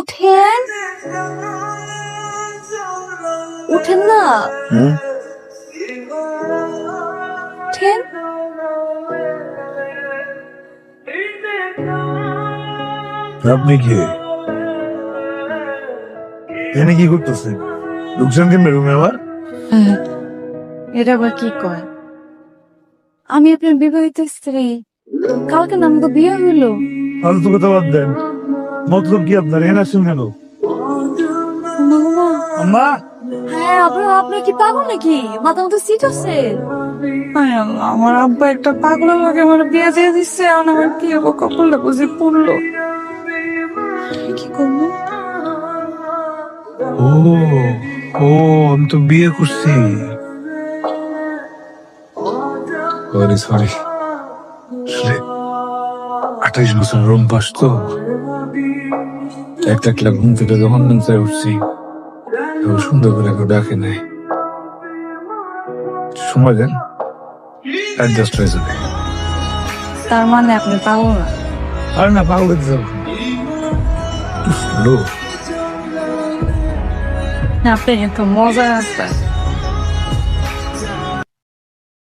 উঠেন, উঠেন না, উঠেন। আপনি কি এনে কি করতেছেন? ঢুকছেন কেমনে রুমে আবার? এটা আবার কি কয়? আমি আপনার বিবাহিত স্ত্রী, কালকে না আমাকে বিয়ে হইলো। ফালতু কথা বাদ দেন। মতলব কি আপনার? এনে আসছেন কেন? মামা, আম্মা, হ্যাঁ আপনার কি পাগল নাকি? মাথা মতো সিট আছে? হায় আল্লাহ, আমার আব্বা একটা পাগলের লোকে আমার বিয়ে দিয়ে দিচ্ছে, এখন আমার কি হবো? কপালটা বুঝে পড়লো, কি করবো? ও ও আমি তো বিয়ে করছি। সরি সরি, 28 বছর রুম পাস তো একটা একটা ঘুম থেকে যখন মন চায় উঠছি, তখন সুন্দর করে কেউ ডাকে নাই। সময় দেন, অ্যাডজাস্ট হয়ে যাবে। তার মানে আপনি পাগল না? আর না, পাগল হতে যাবো আপনি এত মজা আছে।